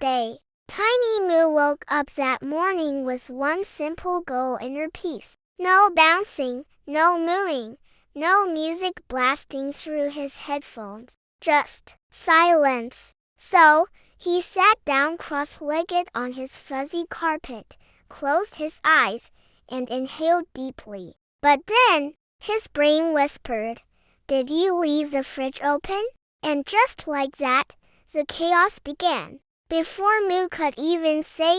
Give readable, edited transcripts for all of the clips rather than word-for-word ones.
day. Tiny Moo woke up that morning with one simple goal: inner peace. No bouncing, no mooing, no music blasting through his headphones. Just silence. So, he sat down cross-legged on his fuzzy carpet, closed his eyes, and inhaled deeply. But then, his brain whispered, "Did you leave the fridge open?" And just like that, the chaos began. Before Moo could even say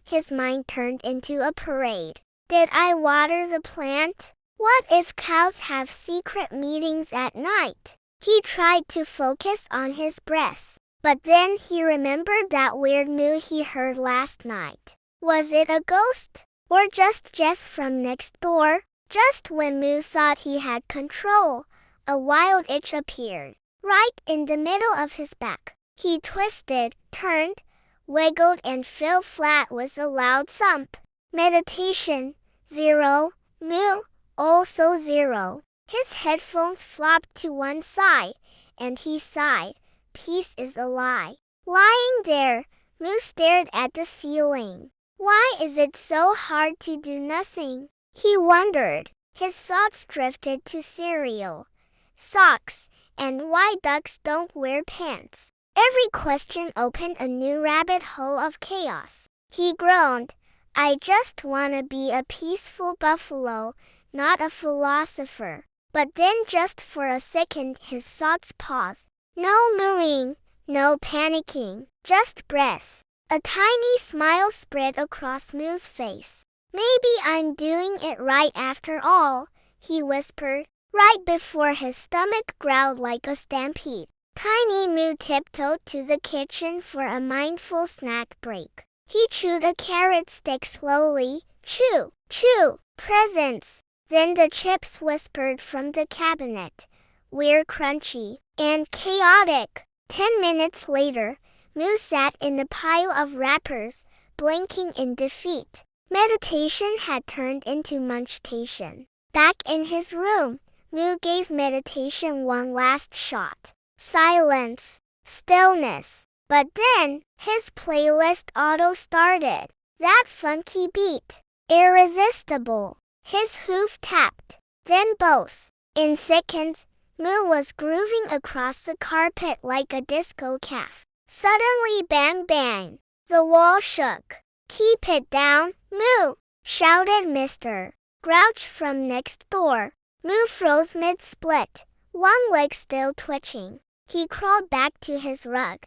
his mind turned into a parade. Did I water the plant? What if cows have secret meetings at night? He tried to focus on his breath, but then he remembered that weird moo he heard last night. Was it a ghost? Or just Jeff from next door? Just when Moo thought he had control, a wild itch appeared, right in the middle of his back. He twisted, turned, wiggled, and fell flat with a loud thump. Meditation, 0. Moo, also 0. His headphones flopped to one side, and he sighed. Peace is a lie. Lying there, Moo stared at the ceiling. Why is it so hard to do nothing? He wondered. His thoughts drifted to cereal, socks, and why ducks don't wear pants. Every question opened a new rabbit hole of chaos. He groaned, "I just wanna be a peaceful buffalo, not a philosopher." But then just for a second his thoughts paused. No mooing, no panicking, just breath. A tiny smile spread across Moo's face. "Maybe I'm doing it right after all," he whispered, right before his stomach growled like a stampede. Tiny Moo tiptoed to the kitchen for a mindful snack break. He chewed a carrot stick slowly. Chew, chew, presents. Then the chips whispered from the cabinet. We're crunchy and chaotic. 10 minutes later, Moo sat in the pile of wrappers, blinking in defeat. Meditation had turned into munchtation. Back in his room, Moo gave meditation one last shot. Silence, stillness. But then, his playlist auto-started. That funky beat. Irresistible. His hoof tapped. Then both. In seconds, Moo was grooving across the carpet like a disco calf. Suddenly bang bang. The wall shook. "Keep it down, Moo!" shouted Mr. Grouch from next door. Moo froze mid-split, one leg still twitching. He crawled back to his rug,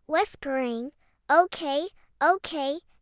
whispering, Okay,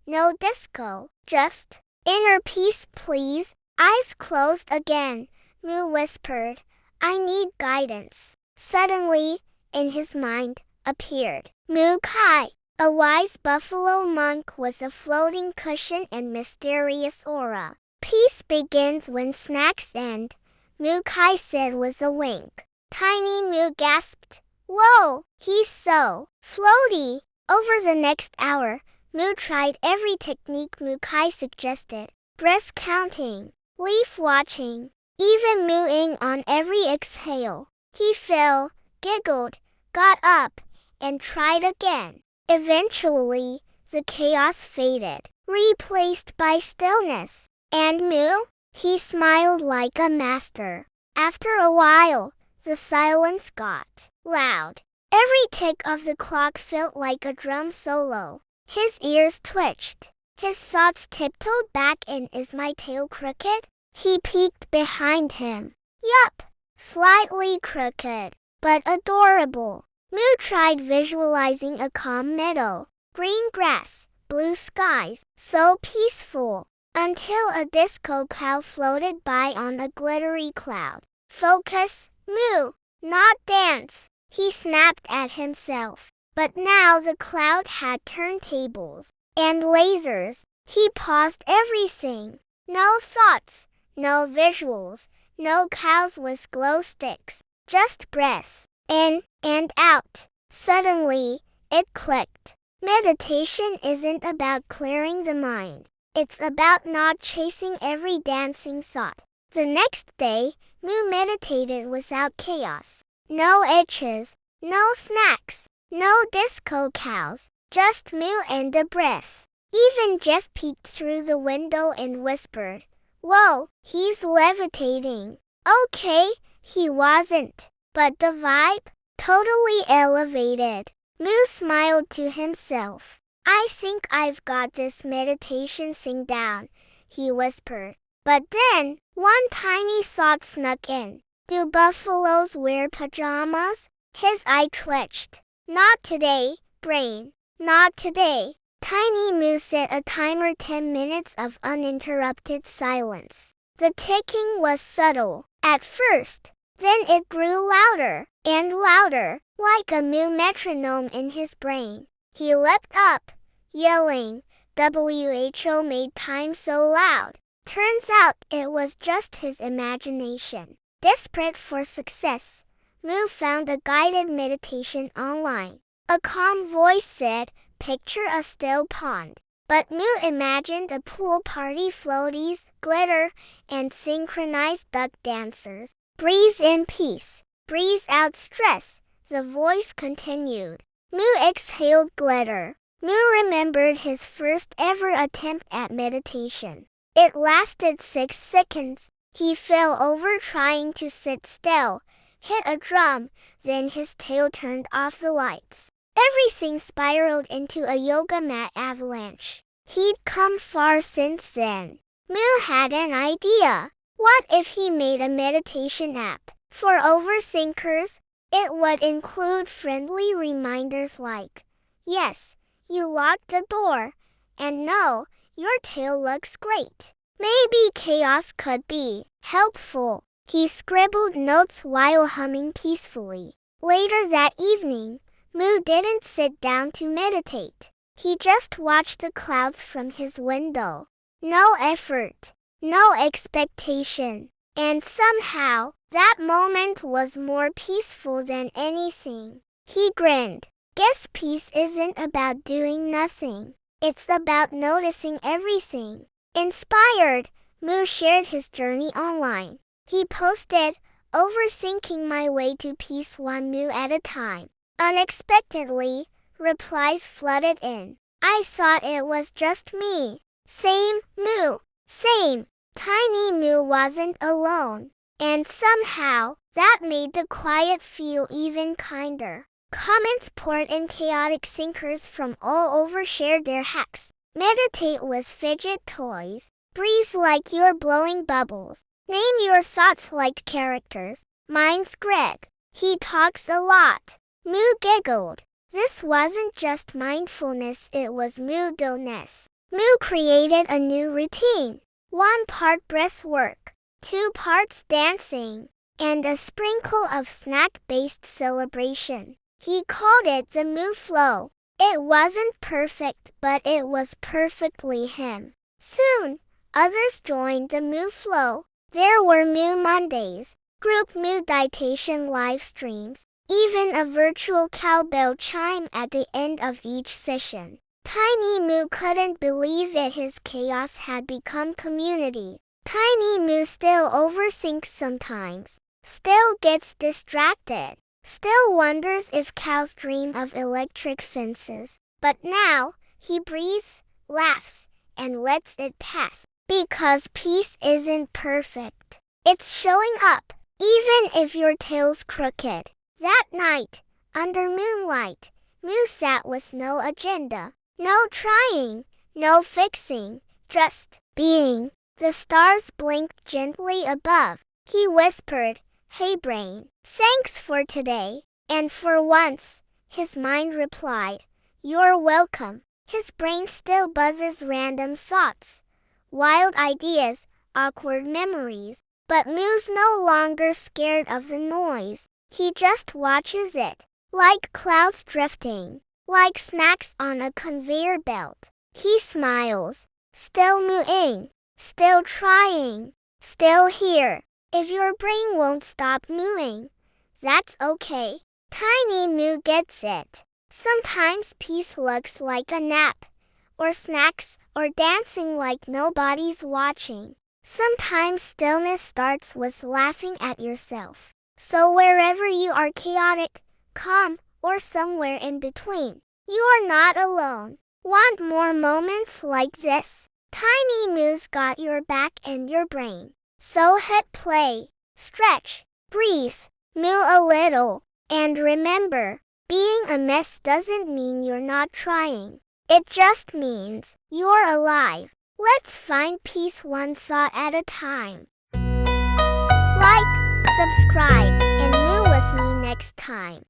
no disco. Just inner peace, please." Eyes closed again, Moo whispered, "I need guidance." Suddenly, in his mind, appeared Moo Kai, a wise buffalo monk with a floating cushion and mysterious aura. "Peace begins when snacks end," Moo Kai said with a wink. Tiny Moo gasped, "Whoa, he's so floaty." Over the next hour, Moo tried every technique Moo Kai suggested. Breath counting, leaf watching, even mooing on every exhale. He fell, giggled, got up, and tried again. Eventually, the chaos faded, replaced by stillness. And Moo? He smiled like a master. After a while, the silence got loud. Every tick of the clock felt like a drum solo. His ears twitched. His thoughts tiptoed back in. Is my tail crooked? He peeked behind him. Yup, slightly crooked, but adorable. Moo tried visualizing a calm meadow, green grass, blue skies, so peaceful, until a disco cow floated by on a glittery cloud. Focus, Moo, not dance, he snapped at himself. But now the cloud had turntables and lasers. He paused everything. No thoughts, no visuals, no cows with glow sticks, just breath, in and out. Suddenly, it clicked. Meditation isn't about clearing the mind. It's about not chasing every dancing thought. The next day, Moo meditated without chaos. No itches, no snacks, no disco cows, Just Moo and the breath. Even Jeff peeked through the window and whispered, "Whoa, he's levitating." Okay, he wasn't, but the vibe? Totally elevated. Moo smiled to himself. "I think I've got this meditation thing down," he whispered. But then, one tiny thought snuck in. Do buffaloes wear pajamas? His eye twitched. Not today, brain. Not today. Tiny Moo set a timer 10 minutes of uninterrupted silence. The ticking was subtle at first. Then it grew louder and louder, like a Moo metronome in his brain. He leapt up, yelling, "WHO made time so loud." Turns out it was just his imagination. Desperate for success, Moo found a guided meditation online. A calm voice said, "Picture a still pond." But Moo imagined a pool party, floaties, glitter, and synchronized duck dancers. "Breathe in peace. Breathe out stress," the voice continued. Moo exhaled glitter. Moo remembered his first ever attempt at meditation. It lasted 6 seconds. He fell over trying to sit still, hit a drum, then his tail turned off the lights. Everything spiraled into a yoga mat avalanche. He'd come far since then. Moo had an idea. What if he made a meditation app for overthinkers? It would include friendly reminders like, "Yes, you locked the door," and "No, your tail looks great." Maybe chaos could be helpful. He scribbled notes while humming peacefully. Later that evening, Moo didn't sit down to meditate. He just watched the clouds from his window. No effort, no expectation. And somehow, that moment was more peaceful than anything. He grinned. Guess peace isn't about doing nothing. It's about noticing everything. Inspired, Moo shared his journey online. He posted, "Overthinking my way to peace 1 moo at a time." Unexpectedly, replies flooded in. I thought it was just me. Same, Moo. Same. Tiny Moo wasn't alone. And somehow, that made the quiet feel even kinder. Comments poured in. Chaotic thinkers from all over shared their hacks. Meditate with fidget toys. Breathe like you're blowing bubbles. Name your thoughts like characters. Mine's Greg. He talks a lot. Moo giggled. This wasn't just mindfulness, it was moodiness. Moo created a new routine. 1 part breath work, 2 parts dancing, and a sprinkle of snack-based celebration. He called it the Moo Flow. It wasn't perfect, but it was perfectly him. Soon, others joined the Moo Flow. There were Moo Mondays, group meditation live streams, even a virtual cowbell chime at the end of each session. Tiny Moo couldn't believe it. His chaos had become community. Tiny Moo still overthinks sometimes, still gets distracted, still wonders if cows dream of electric fences. But now, he breathes, laughs, and lets it pass. Because peace isn't perfect. It's showing up, even if your tail's crooked. That night, under moonlight, Moo sat with no agenda. No trying, no fixing, just being. The stars blinked gently above. He whispered, "Hey brain, thanks for today." And for once, his mind replied, "You're welcome." His brain still buzzes random thoughts, wild ideas, awkward memories. But Moo's no longer scared of the noise. He just watches it, like clouds drifting, like snacks on a conveyor belt. He smiles, still mooing, still trying, still here. If your brain won't stop mooing, that's okay. Tiny Moo gets it. Sometimes peace looks like a nap, or snacks, or dancing like nobody's watching. Sometimes stillness starts with laughing at yourself. So wherever you are, chaotic, calm, or somewhere in between, You're not alone. Want more moments like this? Tiny Moo's got your back and your brain. So hit play, stretch, breathe, moo a little, and remember, being a mess doesn't mean you're not trying. It just means you're alive. Let's find peace one thought at a time. Like, subscribe, and moo with me next time.